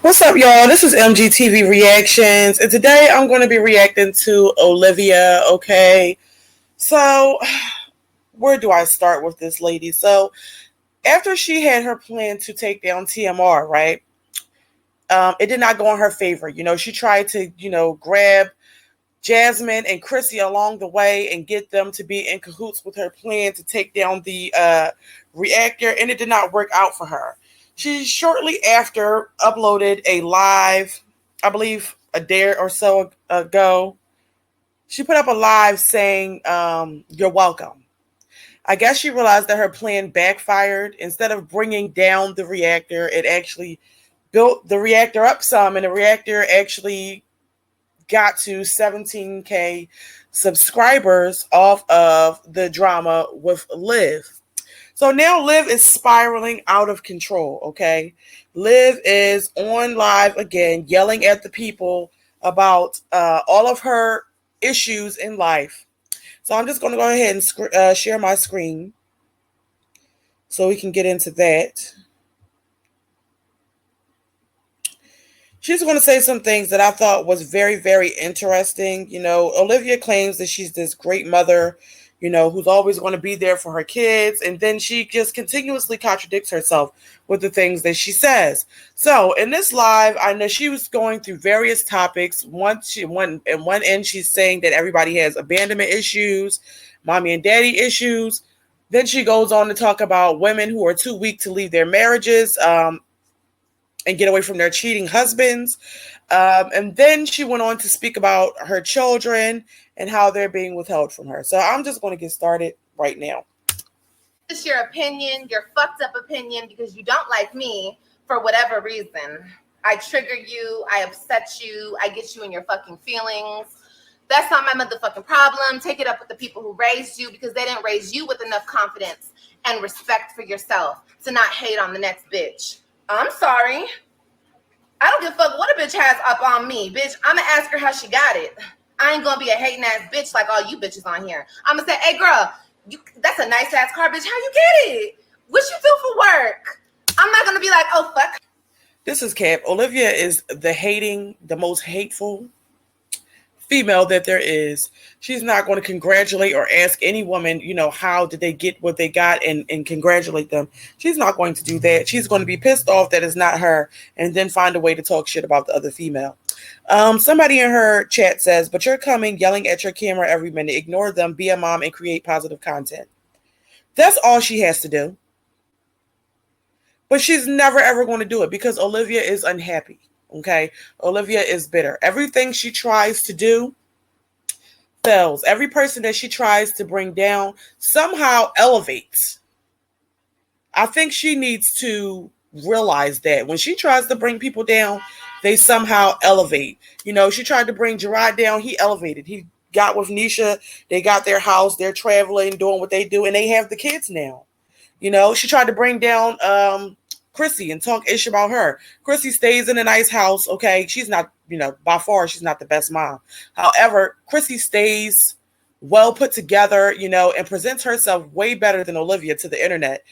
What's up, y'all? This is MGTV Reactions, and today I'm going to be reacting to Olivia. Okay, so where do I start with this lady? So, after she had her plan to take down TMR, right? It did not go in her favor. She tried to, grab Jasmine and Chrissy along the way and get them to be in cahoots with her plan to take down the reactor, and it did not work out for her. She shortly after uploaded a live, I believe a day or so ago. She put up a live saying, "You're welcome." I guess she realized that her plan backfired. Instead of bringing down the reactor, it actually built the reactor up some, and the reactor actually got to 17K subscribers off of the drama with Liv. So now Liv is spiraling out of control, okay? Liv is on live again, yelling at the people about all of her issues in life. So I'm just going to go ahead and share my screen so we can get into that. She's going to say some things that I thought was very, very interesting. Olivia claims that she's this great mother, who's always going to be there for her kids. And then she just continuously contradicts herself with the things that she says. So in this live, I know she was going through various topics. In one end, she's saying that everybody has abandonment issues, mommy and daddy issues. Then she goes on to talk about women who are too weak to leave their marriages, and get away from their cheating husbands. And then she went on to speak about her children and how they're being withheld from her. So I'm just going to get started right now. It's your opinion, your fucked up opinion, because you don't like me for whatever reason. I trigger you, I upset you, I get you in your fucking feelings. That's not my motherfucking problem. Take it up with the people who raised you, because they didn't raise you with enough confidence and respect for yourself to not hate on the next bitch. I'm sorry. I don't give a fuck what a bitch has up on me, bitch. I'm gonna ask her how she got it. I ain't gonna be a hating ass bitch like all you bitches on here. I'm gonna say, hey girl, that's a nice ass car, bitch. How you get it? What you do for work? I'm not gonna be like, oh fuck. This is Cap. Olivia is the most hateful female that there is. She's not going to congratulate or ask any woman, how did they get what they got and congratulate them. She's not going to do that. She's going to be pissed off that it's not her and then find a way to talk shit about the other female. Somebody in her chat says, but you're coming yelling at your camera every minute. Ignore them, be a mom, and create positive content. That's all she has to do. But she's never ever going to do it because Olivia is unhappy. Okay, Olivia is bitter. Everything she tries to do fails. Every person that she tries to bring down somehow elevates. I think she needs to realize that when she tries to bring people down, they somehow elevate. She tried to bring Jerrod down. He elevated. He got with Nisha. They got their house. They're traveling, doing what they do, and they have the kids now. She tried to bring down Chrissy and talk ish about her. Chrissy stays in a nice house. Okay. She's not, by far, she's not the best mom. However, Chrissy stays well put together, and presents herself way better than Olivia to the internet.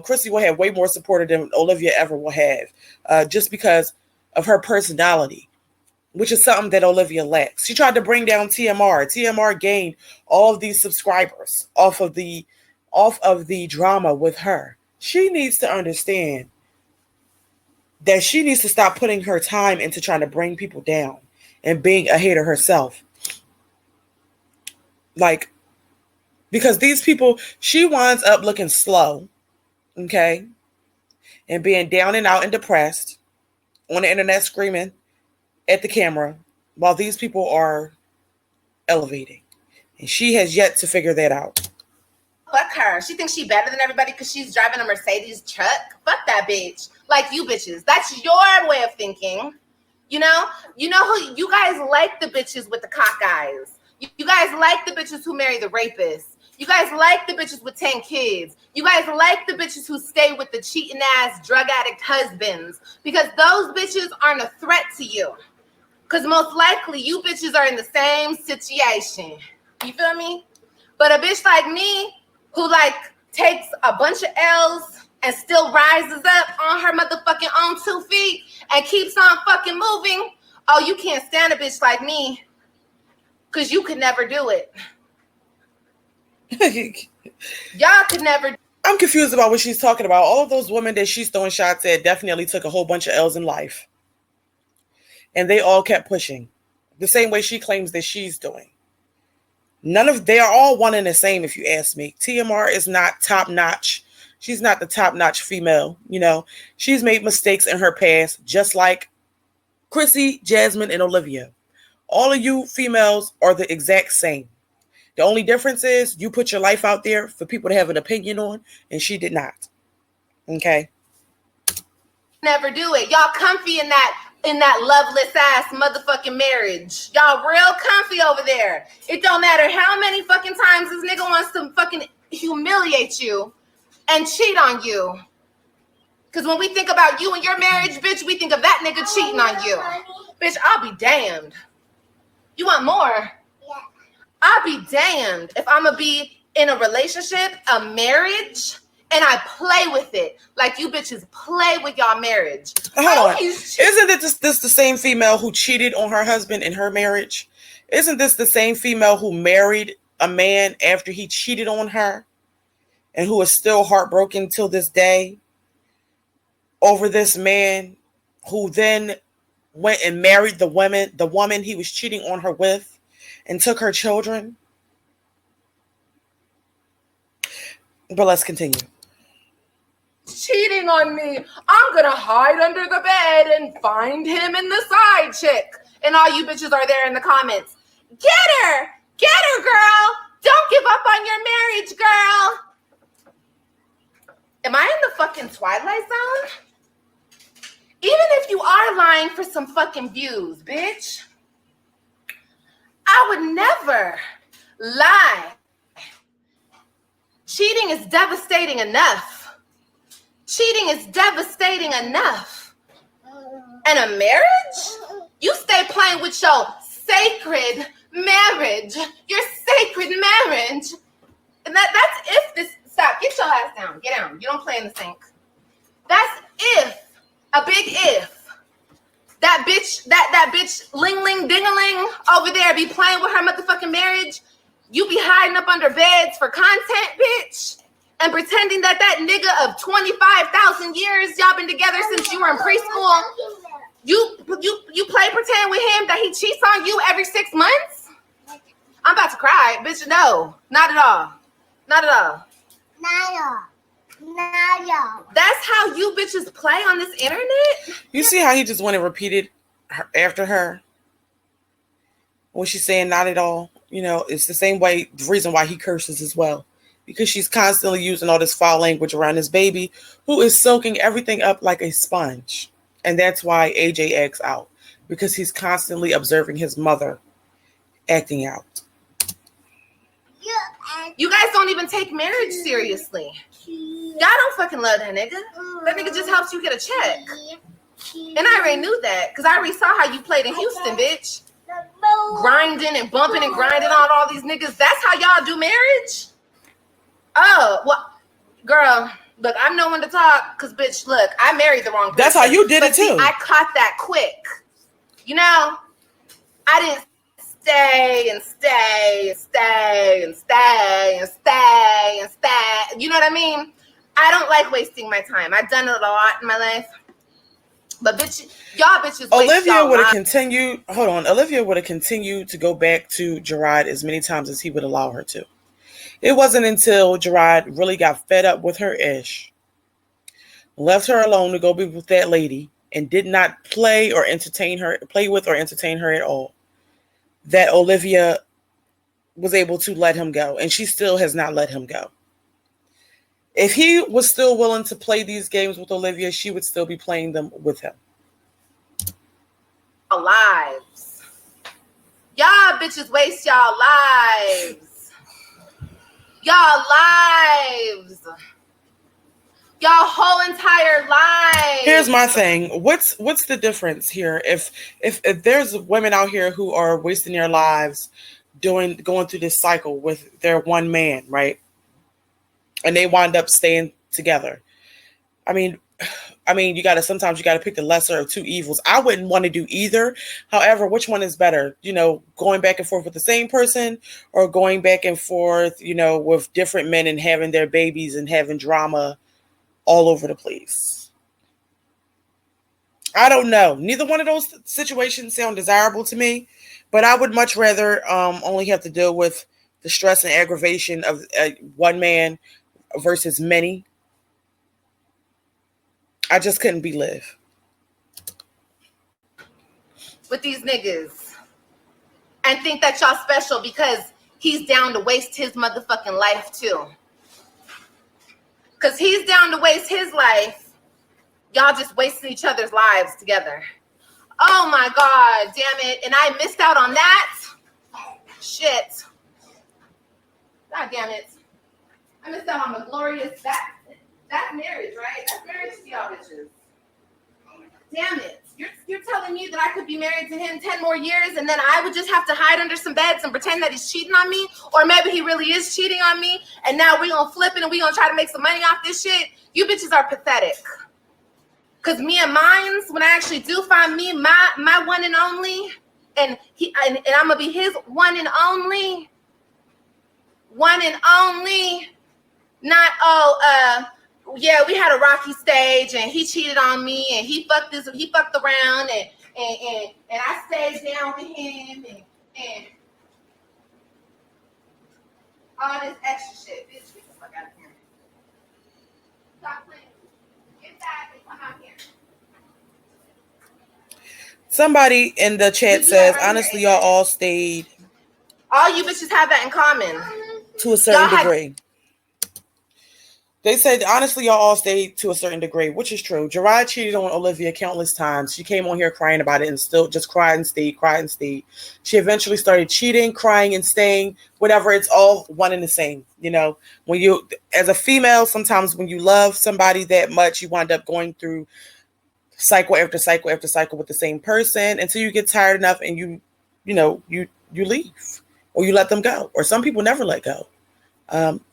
Chrissy will have way more supporters than Olivia ever will have, just because of her personality, which is something that Olivia lacks. She tried to bring down TMR. TMR gained all of these subscribers off of the drama with her. She needs to understand that she needs to stop putting her time into trying to bring people down and being a hater herself. Because these people, she winds up looking slow, okay, and being down and out and depressed on the internet screaming at the camera while these people are elevating. And she has yet to figure that out. Fuck her. She thinks she's better than everybody because she's driving a Mercedes truck. Fuck that bitch. Like you bitches. That's your way of thinking. You know who you guys like the bitches with the cock eyes. You guys like the bitches who marry the rapists. You guys like the bitches with 10 kids. You guys like the bitches who stay with the cheating ass drug addict husbands because those bitches aren't a threat to you. Because most likely you bitches are in the same situation. You feel me? But a bitch like me who takes a bunch of L's and still rises up on her motherfucking own 2 feet and keeps on fucking moving. Oh, you can't stand a bitch like me because you could never do it. Y'all could never. I'm confused about what she's talking about. All of those women that she's throwing shots at definitely took a whole bunch of L's in life. And they all kept pushing the same way she claims that she's doing. They are all one and the same, if you ask me. TMR is not top notch. She's not the top notch female. You know, she's made mistakes in her past, just like Chrissy, Jasmine, and Olivia. All of you females are the exact same. The only difference is you put your life out there for people to have an opinion on, and she did not. Okay? Never do it. Y'all comfy in that loveless ass motherfucking marriage. Y'all real comfy over there. It don't matter how many fucking times this nigga wants to fucking humiliate you and cheat on you. Because when we think about you and your marriage, bitch, we think of that nigga cheating on you. Bitch, I'll be damned. You want more? I'll be damned if I'm gonna be in a relationship, a marriage, and I play with it like you bitches play with y'all marriage. Hold on. Isn't this the same female who cheated on her husband in her marriage? Isn't this the same female who married a man after he cheated on her and who is still heartbroken till this day over this man who then went and married the woman he was cheating on her with and took her children? But let's continue. Cheating on me. I'm gonna hide under the bed and find him in the side chick. And all you bitches are there in the comments. Get her, girl. Don't give up on your marriage, girl. Am I in the fucking Twilight Zone? Even if you are lying for some fucking views, bitch, I would never lie. Cheating is devastating enough. Cheating is devastating enough. And a marriage? You stay playing with your sacred marriage. Your sacred marriage. And that's if this... Stop. Get your ass down. Get down. You don't play in the sink. That's if. A big if. That bitch ling ling ding-a-ling over there be playing with her motherfucking marriage. You be hiding up under beds for content, bitch. And pretending that nigga of 25,000 years, y'all been together since you were in preschool. You play pretend with him that he cheats on you every 6 months? I'm about to cry. Bitch, no. Not at all. Not at all. That's how you bitches play on this internet? You see how he just went and repeated after her? When she's saying not at all. You know, it's the same way, the reason why he curses as well. Because she's constantly using all this foul language around his baby, who is soaking everything up like a sponge. And that's why AJ acts out. Because he's constantly observing his mother acting out. You guys don't even take marriage seriously. Y'all don't fucking love that nigga. That nigga just helps you get a check. And I already knew that. Because I already saw how you played in Houston, bitch. Grinding and bumping and grinding on all these niggas. That's how y'all do marriage? Oh, well, girl, look, I'm no one to talk because, bitch, look, I married the wrong person. That's how you did it, too. See, I caught that quick. You know, I didn't stay. You know what I mean? I don't like wasting my time. I've done it a lot in my life. But bitch, y'all bitches. Olivia would have continued. Hold on. Olivia would have continued to go back to Jerrod as many times as he would allow her to. It wasn't until Jerrod really got fed up with her ish, left her alone to go be with that lady, and did not play with or entertain her at all, that Olivia was able to let him go. And she still has not let him go. If he was still willing to play these games with Olivia, she would still be playing them with him. Lives. Y'all bitches waste y'all lives. Y'all lives. Y'all whole entire lives. Here's my thing. What's the difference here? If there's women out here who are wasting their lives going through this cycle with their one man, right? And they wind up staying together. I mean, you gotta sometimes you gotta pick the lesser of two evils. I wouldn't want to do either. However, which one is better? Going back and forth with the same person, or going back and forth, with different men and having their babies and having drama all over the place. I don't know. Neither one of those situations sound desirable to me, but I would much rather only have to deal with the stress and aggravation of one man versus many. I just couldn't be live with these niggas and think that y'all special because he's down to waste his motherfucking life too. Because he's down to waste his life. Y'all just wasting each other's lives together. Oh my God, damn it. And I missed out on that. Shit. God damn it. I missed out on the glorious, that's marriage, right? That's marriage to y'all bitches. Damn it. You're telling me that I could be married to him 10 more years and then I would just have to hide under some beds and pretend that he's cheating on me? Or maybe he really is cheating on me and now we're going to flip it and we're going to try to make some money off this shit? You bitches are pathetic. Because me and mines, when I actually do find me my one and only, and I'm going to be his one and only, not, yeah, we had a rocky stage and he cheated on me and he fucked around and I stayed down with him and all this extra shit. Bitch, get the fuck out of here. Stop playing. Get that and come out here. Somebody in the chat says, honestly, y'all all stayed. All you bitches have that in common. To a certain degree. They said, honestly, y'all all stayed to a certain degree, which is true. Jerrod cheated on Olivia countless times. She came on here crying about it and still just cried and stayed. She eventually started cheating, crying, and staying. Whatever, it's all one and the same. When you, as a female, sometimes when you love somebody that much, you wind up going through cycle after cycle after cycle with the same person until you get tired enough and you leave or you let them go. Or some people never let go.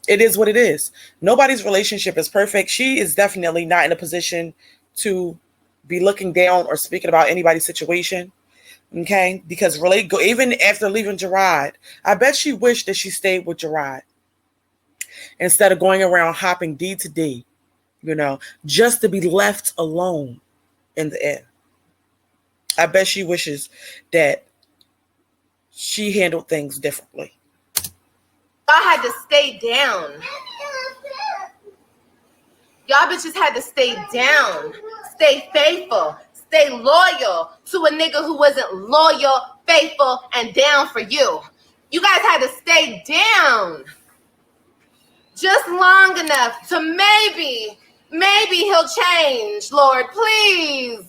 It is what it is. Nobody's relationship is perfect. She is definitely not in a position to be looking down or speaking about anybody's situation. Okay. Because even after leaving Jerrod, I bet she wished that she stayed with Jerrod instead of going around hopping D to D, just to be left alone in the end. I bet she wishes that she handled things differently. Y'all had to stay down. Y'all bitches had to stay down. Stay faithful. Stay loyal to a nigga who wasn't loyal, faithful, and down for you. You guys had to stay down. Just long enough to maybe he'll change, Lord, please.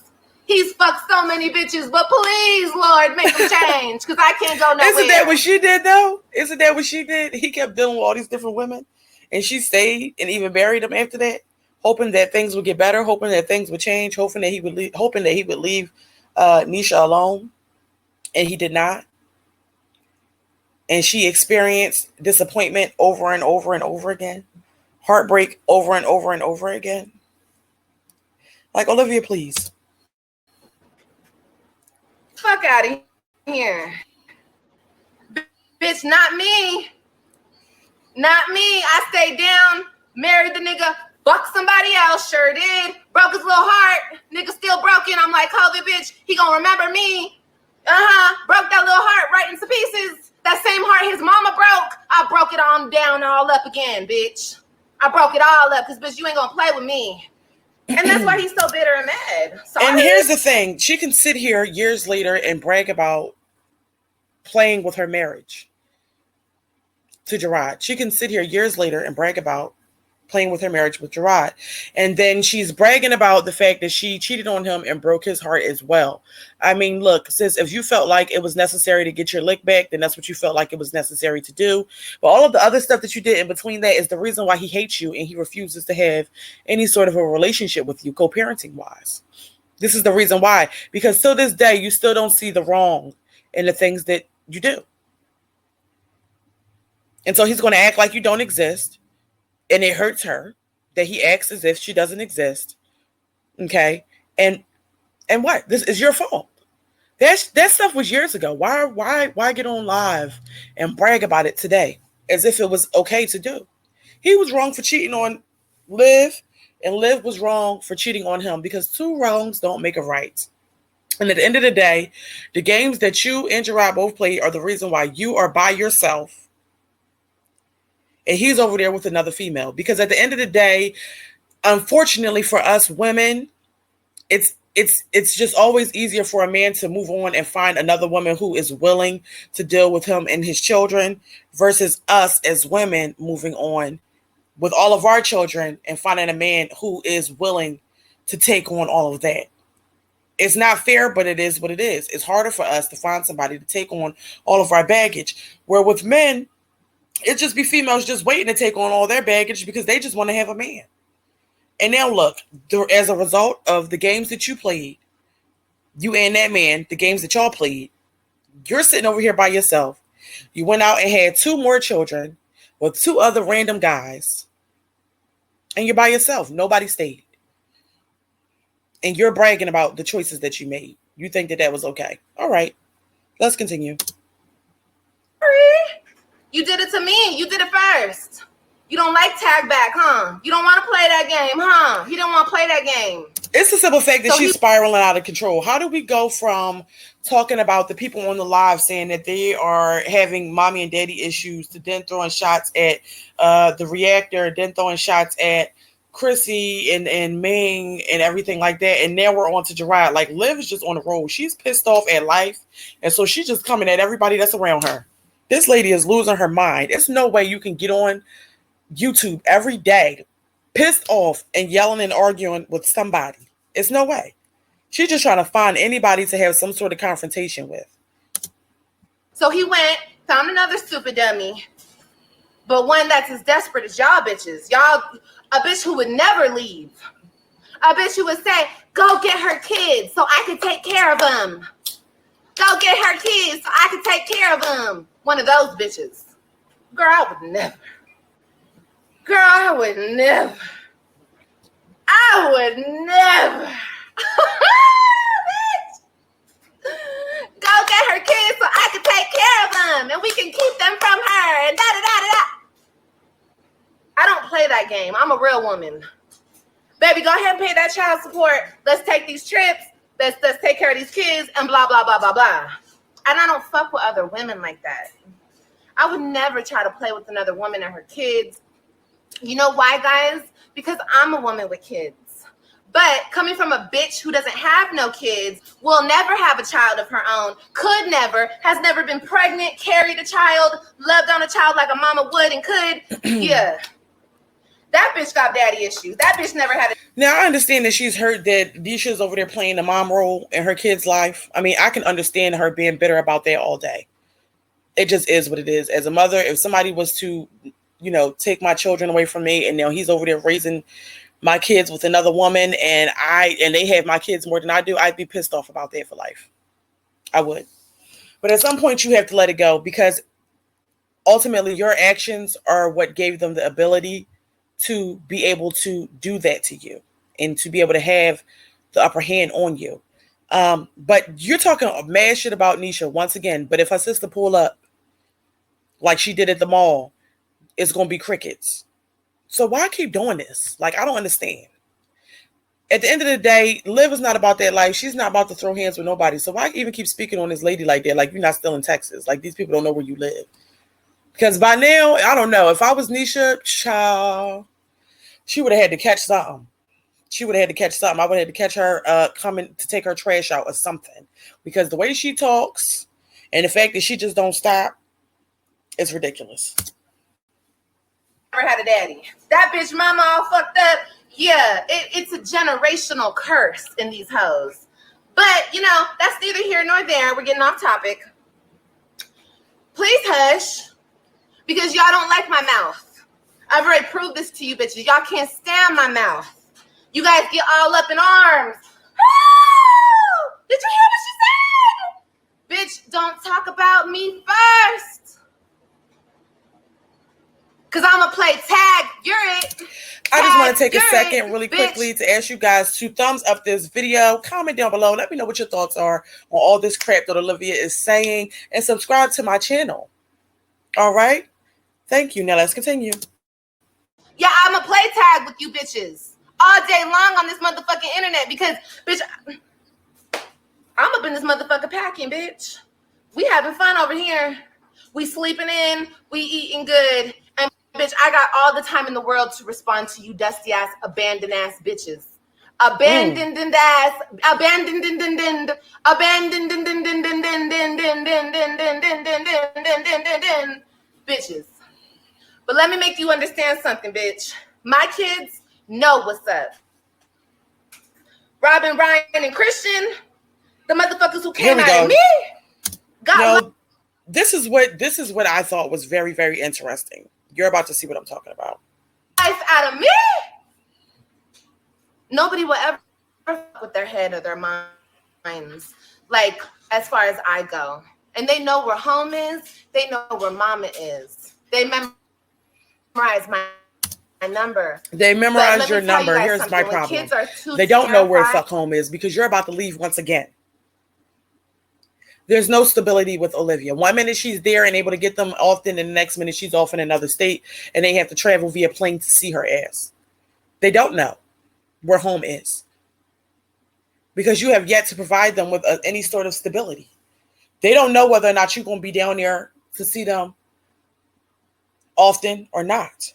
He's fucked so many bitches, but please, Lord, make him change, because I can't go nowhere. Isn't that what she did, though? Isn't that what she did? He kept dealing with all these different women, and she stayed and even married him after that, hoping that things would get better, hoping that things would change, hoping that he would leave Nisha alone, and he did not. And she experienced disappointment over and over and over again, heartbreak over and over and over again. Like, Olivia, please. Fuck out of here. Bitch, not me. Not me. I stayed down, married the nigga, fucked somebody else, sure did. Broke his little heart. Nigga still broken. I'm like, COVID, bitch, he gonna remember me. Broke that little heart right into pieces. That same heart his mama broke, I broke it on down all up again, bitch. I broke it all up because, bitch, you ain't gonna play with me. And that's why he's so bitter and mad. Sorry. And here's the thing. She can sit here years later and brag about playing with her marriage to Jerrod. She can sit here years later and brag about playing with her marriage with Jerrod. And then she's bragging about the fact that she cheated on him and broke his heart as well. I mean, look, sis, if you felt like it was necessary to get your lick back, then that's what you felt like it was necessary to do. But all of the other stuff that you did in between that is the reason why he hates you and he refuses to have any sort of a relationship with you, co-parenting wise. This is the reason why. Because till this day, you still don't see the wrong in the things that you do. And so he's going to act like you don't exist. And it hurts her that he acts as if she doesn't exist. Okay. And what? This is your fault. That stuff was years ago. Why get on live and brag about it today as if it was okay to do? He was wrong for cheating on Liv, and Liv was wrong for cheating on him, because two wrongs don't make a right. And at the end of the day, the games that you and Jerrod both play are the reason why you are by yourself and he's over there with another female. Because at the end of the day, unfortunately for us women, it's just always easier for a man to move on and find another woman who is willing to deal with him and his children, versus us as women moving on with all of our children and finding a man who is willing to take on all of that. It's not fair, but it is what it is. It's harder for us to find somebody to take on all of our baggage. Where with men, it just be females just waiting to take on all their baggage because they just want to have a man. And now look, as a result of the games that you played, you and that man, the games that y'all played, you're sitting over here by yourself. You went out and had 2 more children with 2 other random guys. And you're by yourself. Nobody stayed. And you're bragging about the choices that you made. You think that was okay. All right. Let's continue. You did it to me. You did it first. You don't like tag back, huh? You don't want to play that game, huh? You don't want to play that game. It's the simple fact that she's spiraling out of control. How do we go from talking about the people on the live saying that they are having mommy and daddy issues to then throwing shots at the reactor, then throwing shots at Chrissy and Ming and everything like that? And now we're on to Jerrod. Like, Liv is just on the road. She's pissed off at life. And so she's just coming at everybody that's around her. This lady is losing her mind. There's no way you can get on YouTube every day pissed off and yelling and arguing with somebody. It's no way. She's just trying to find anybody to have some sort of confrontation with. So he went, found another stupid dummy, but one that's as desperate as y'all bitches. Y'all, a bitch who would never leave. A bitch who would say, go get her kids so I can take care of them. Go get her kids so I can take care of them. One of those bitches. Girl, I would never. Girl, I would never. I would never. Bitch. Go get her kids so I can take care of them and we can keep them from her and da-da-da-da-da. I don't play that game. I'm a real woman. Baby, go ahead and pay that child support. Let's take these trips. Let's take care of these kids and blah, blah, blah, blah, blah. And I don't fuck with other women like that. I would never try to play with another woman and her kids. You know why, guys? Because I'm a woman with kids. But coming from a bitch who doesn't have no kids, will never have a child of her own, could never, has never been pregnant, carried a child, loved on a child like a mama would and could, yeah. That bitch got daddy issues. That bitch never had a... Now, I understand that she's hurt that Nisha's over there playing the mom role in her kid's life. I mean, I can understand her being bitter about that all day. It just is what it is. As a mother, if somebody was to, take my children away from me and now he's over there raising my kids with another woman and they have my kids more than I do, I'd be pissed off about that for life. I would. But at some point you have to let it go, because ultimately your actions are what gave them the ability to be able to do that to you and to be able to have the upper hand on you. But you're talking mad shit about Nisha once again. But if her sister pull up like she did at the mall, it's going to be crickets. So why keep doing this? Like, I don't understand. At the end of the day, Liv is not about that life. She's not about to throw hands with nobody. So why even keep speaking on this lady like that? Like, you're not still in Texas. Like, these people don't know where you live. Because by now, I don't know. If I was Nisha, child, she would have had to catch something. I would have had to catch her coming to take her trash out or something. Because the way she talks and the fact that she just don't stop, it's ridiculous. Never had a daddy. That bitch mama all fucked up. Yeah, it's a generational curse in these hoes. But, that's neither here nor there. We're getting off topic. Please hush. Because y'all don't like my mouth. I've already proved this to you bitches. Y'all can't stand my mouth. You guys get all up in arms. Oh, did you hear what she said? Bitch, don't talk about me first. Because I'm going to play tag. You're it. I just want to take a second really quickly to ask you guys to thumbs up this video, comment down below, let me know what your thoughts are on all this crap that Olivia is saying, and subscribe to my channel. All right? Thank you. Now let's continue. Yeah, I'm going to play tag with you bitches all day long on this motherfucking internet because, bitch, I'm up in this motherfucker packing, bitch. We having fun over here. We sleeping in, we eating good, and bitch, I got all the time in the world to respond to you dusty ass, abandoned ass bitches. Abandoned ass, abandoned bitches. But let me make you understand something, bitch. My kids know what's up. Robin, Ryan, and Christian, the motherfuckers who came out of me, got This is what I thought was very, very interesting. You're about to see what I'm talking about. Life out of me. Nobody will ever fuck with their head or their minds, like as far as I go. And they know where home is. They know where mama is. They memorize my number. They memorize your number. Here's my problem. Kids are they don't know where the fuck home is because you're about to leave once again. There's no stability with Olivia. 1 minute she's there and able to get them often, and the next minute she's off in another state, and they have to travel via plane to see her ass. They don't know where home is because you have yet to provide them with any sort of stability. They don't know whether or not you're going to be down there to see them often or not.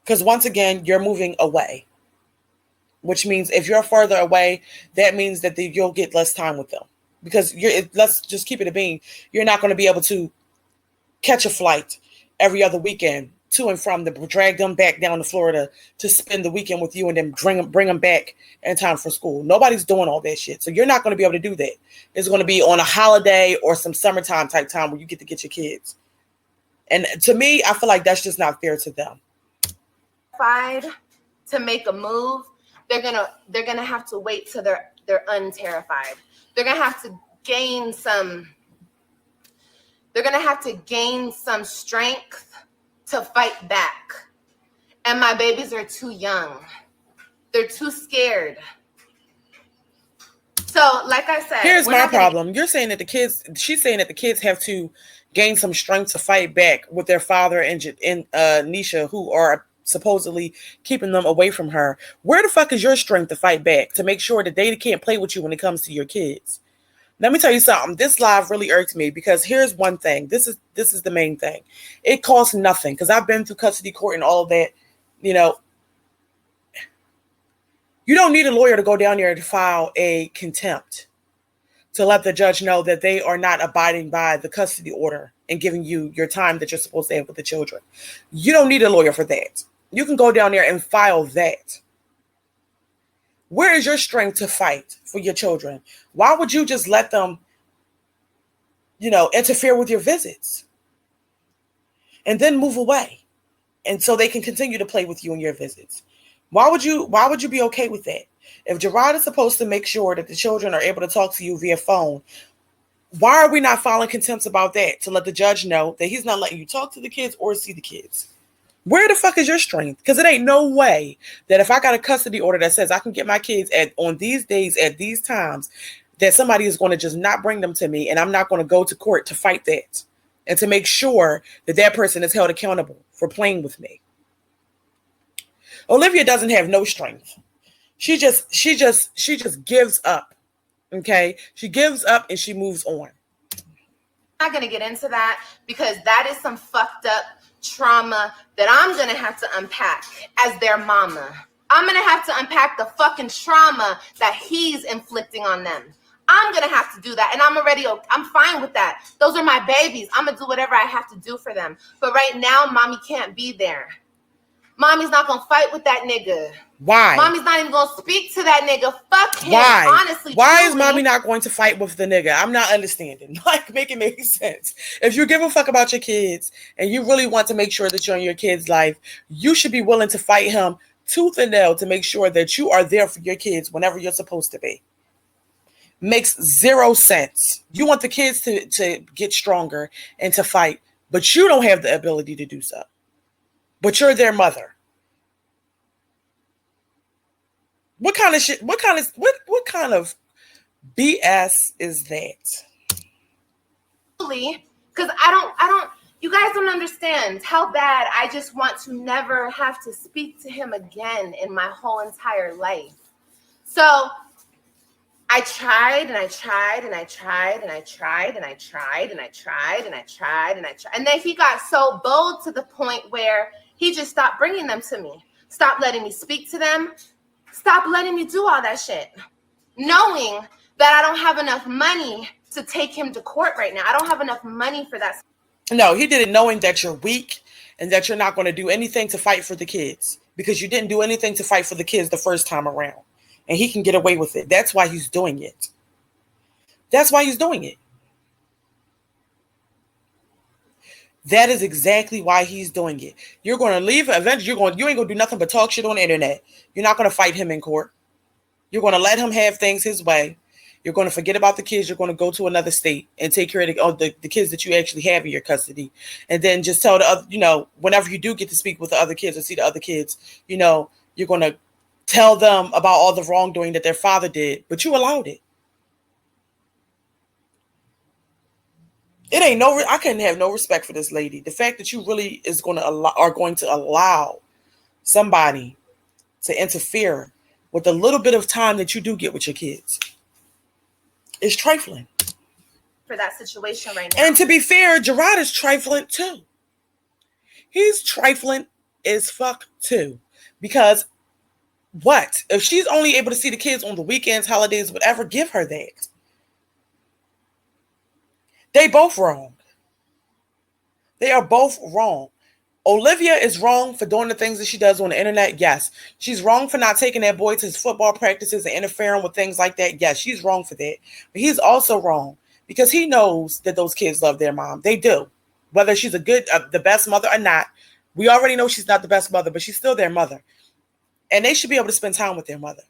Because once again, you're moving away. Which means if you're further away, that means that you'll get less time with them. Because let's just keep it a bean. You're not going to be able to catch a flight every other weekend to and from, to drag them back down to Florida to spend the weekend with you and then bring them back in time for school. Nobody's doing all that shit. So you're not going to be able to do that. It's going to be on a holiday or some summertime type time where you get to get your kids. And to me, I feel like that's just not fair to them. To make a move. They're gonna have to wait till they're unterrified. They're gonna have to gain some. They're gonna have to gain some strength to fight back. And my babies are too young. They're too scared. So, like I said, here's my problem. You're saying that she's saying that the kids have to gain some strength to fight back with their father and Nisha, who are supposedly keeping them away from her. Where the fuck is your strength to fight back to make sure that they can't play with you when it comes to your kids? Let me tell you something. This live really irks me because here's one thing. This is the main thing. It costs nothing because I've been through custody court and all of that. You know, you don't need a lawyer to go down there to file a contempt to let the judge know that they are not abiding by the custody order and giving you your time that you're supposed to have with the children. You don't need a lawyer for that. You can go down there and file that. Where is your strength to fight for your children? Why would you just let them, interfere with your visits and then move away? And so they can continue to play with you in your visits. Why would you be okay with that? If Jerrod is supposed to make sure that the children are able to talk to you via phone, why are we not filing contempt about that to let the judge know that he's not letting you talk to the kids or see the kids? Where the fuck is your strength? Because it ain't no way that if I got a custody order that says I can get my kids on these days at these times, that somebody is going to just not bring them to me, and I'm not going to go to court to fight that and to make sure that that person is held accountable for playing with me. Olivia doesn't have no strength. She just gives up. Okay? She gives up and she moves on. I'm not going to get into that because that is some fucked up trauma that I'm going to have to unpack as their mama. I'm going to have to unpack the fucking trauma that he's inflicting on them. I'm going to have to do that. And I'm fine with that. Those are my babies. I'm going to do whatever I have to do for them. But right now, mommy can't be there. Mommy's not going to fight with that nigga. Why? Mommy's not even going to speak to that nigga. Fuck him. Why? Honestly. Why truly. is mommy not going to fight with the nigga? I'm not understanding. Make it make sense. If you give a fuck about your kids and you really want to make sure that you're in your kid's life, you should be willing to fight him tooth and nail to make sure that you are there for your kids whenever you're supposed to be. Makes zero sense. You want the kids to get stronger and to fight. but you don't have the ability to do so. But you're their mother. What kind of shit? What kind of BS is that? Because I don't, you guys don't understand how bad I just want to never have to speak to him again in my whole entire life. So I tried and I tried and I tried and I tried and I tried and I tried and I tried and I tried. And then he got so bold to the point where he just stopped bringing them to me. Stop letting me speak to them. Stop letting me do all that shit. Knowing that I don't have enough money to take him to court right now. I don't have enough money for that. No, he did it knowing that you're weak and that you're not going to do anything to fight for the kids, because you didn't do anything to fight for the kids the first time around. And he can get away with it. That's why he's doing it. That's why he's doing it. That is exactly why he's doing it. You're going to leave. Eventually, you ain't going to do nothing but talk shit on the internet. You're not going to fight him in court. You're going to let him have things his way. You're going to forget about the kids. You're going to go to another state and take care of the kids that you actually have in your custody. And then just tell the other, whenever you do get to speak with the other kids or see the other kids, you're going to tell them about all the wrongdoing that their father did, but you allowed it. I couldn't have no respect for this lady. The fact that you really are going to allow somebody to interfere with the little bit of time that you do get with your kids is trifling. For that situation right now. And to be fair, Jerrod is trifling too. He's trifling as fuck too. Because what? If she's only able to see the kids on the weekends, holidays, whatever, give her that. They both wrong. They are both wrong. Olivia is wrong for doing the things that she does on the internet. Yes. She's wrong for not taking that boy to his football practices and interfering with things like that. Yes, she's wrong for that. But he's also wrong because he knows that those kids love their mom. They do. Whether she's the best mother or not. We already know she's not the best mother, but she's still their mother. And they should be able to spend time with their mother.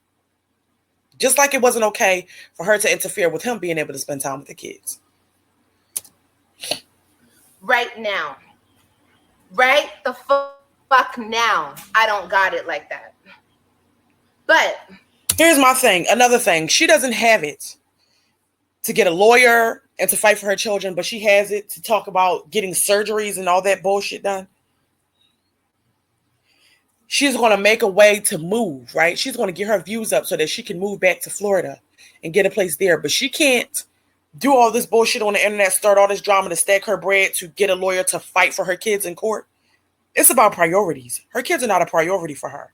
Just like it wasn't okay for her to interfere with him being able to spend time with the kids. Right now. Right the fuck now. I don't got it like that. But here's my thing. Another thing. She doesn't have it to get a lawyer and to fight for her children, but she has it to talk about getting surgeries and all that bullshit done. She's going to make a way to move, right? She's going to get her views up so that she can move back to Florida and get a place there. But she can't do all this bullshit on the internet, start all this drama to stack her bread to get a lawyer to fight for her kids in court. It's about priorities. Her kids are not a priority for her.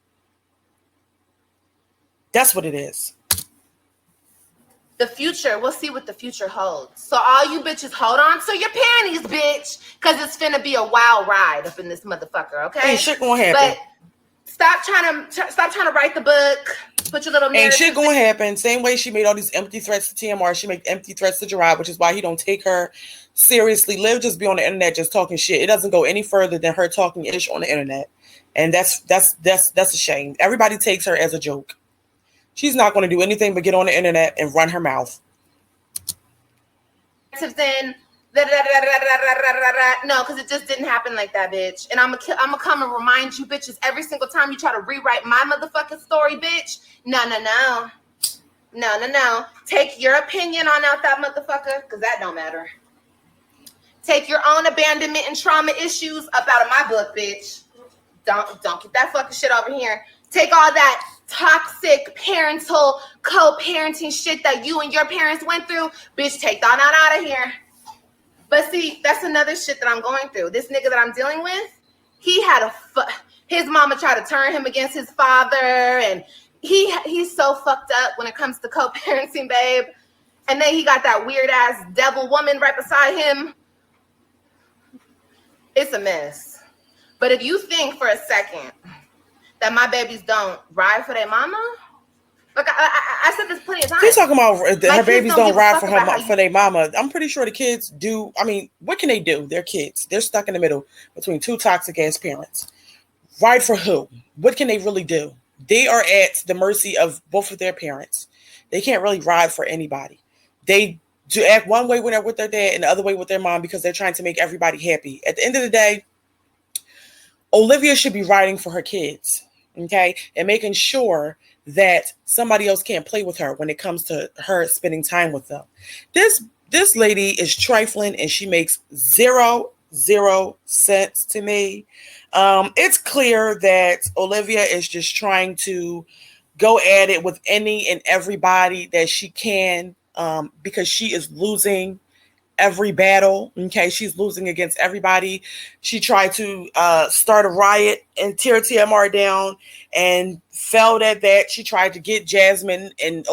That's what it is. The future, we'll see what the future holds. So all you bitches, hold on to your panties, bitch, because it's finna be a wild ride up in this motherfucker, okay? Ain't shit gonna happen. But stop trying to write the book. Put your little ain't shit gonna happen. Same way she made all these empty threats to TMR, she made empty threats to Jerrod, which is why he don't take her seriously. Liv just be on the internet just talking shit. It doesn't go any further than her talking ish on the internet, and that's a shame. Everybody takes her as a joke. She's not going to do anything but get on the internet and run her mouth. Then no, because it just didn't happen like that, bitch. And I'm gonna come and remind you bitches every single time you try to rewrite my motherfucking story, bitch. No. Take your opinion on out that motherfucker, because that don't matter. Take your own abandonment and trauma issues up out of my book, bitch. Don't get that fucking shit over here. Take all that toxic parental co-parenting shit that you and your parents went through, bitch. Take that out of here. But see, that's another shit that I'm going through. This nigga that I'm dealing with, he had his mama tried to turn him against his father, and he's so fucked up when it comes to co-parenting, babe. And then he got that weird ass devil woman right beside him. It's a mess. But if you think for a second that my babies don't ride for their mama, like I said this plenty of times. She's talking about her babies don't ride for their mama. I'm pretty sure the kids do. I mean, what can they do? They're kids. They're stuck in the middle between two toxic ass parents. Ride for who? What can they really do? They are at the mercy of both of their parents. They can't really ride for anybody. They to act one way when they're with their dad and the other way with their mom because they're trying to make everybody happy. At the end of the day, Olivia should be writing for her kids, okay, and making sure that somebody else can't play with her when it comes to her spending time with them. This lady is trifling and she makes zero sense to me. It's clear that Olivia is just trying to go at it with any and everybody that she can, because she is losing every battle. Okay, she's losing against everybody. She tried to start a riot and tear TMR down and failed at that. She tried to get Jasmine and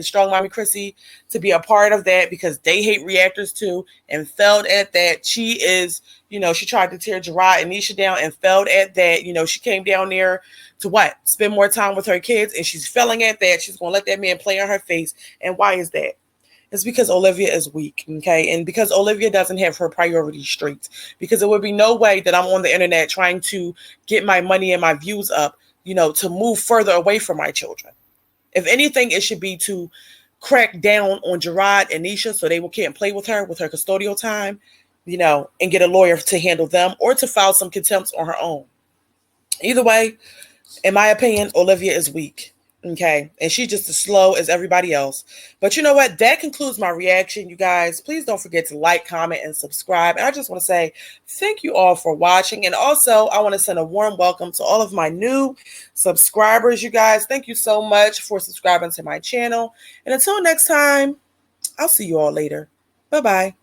Strong Mommy Chrissy to be a part of that because they hate reactors too, and failed at that. She is, she tried to tear Jerrod and Nisha down and failed at that. She came down there to what? Spend more time with her kids, and she's failing at that. She's going to let that man play on her face. And why is that? It's because Olivia is weak, okay? And because Olivia doesn't have her priorities straight. Because there would be no way that I'm on the internet trying to get my money and my views up, to move further away from my children. If anything, it should be to crack down on Jerrod and Nisha so they can't play with her custodial time, and get a lawyer to handle them or to file some contempt on her own. Either way, in my opinion, Olivia is weak. Okay. And she's just as slow as everybody else. But you know what? That concludes my reaction, you guys. Please don't forget to like, comment, and subscribe. And I just want to say thank you all for watching. And also, I want to send a warm welcome to all of my new subscribers, you guys. Thank you so much for subscribing to my channel. And until next time, I'll see you all later. Bye-bye.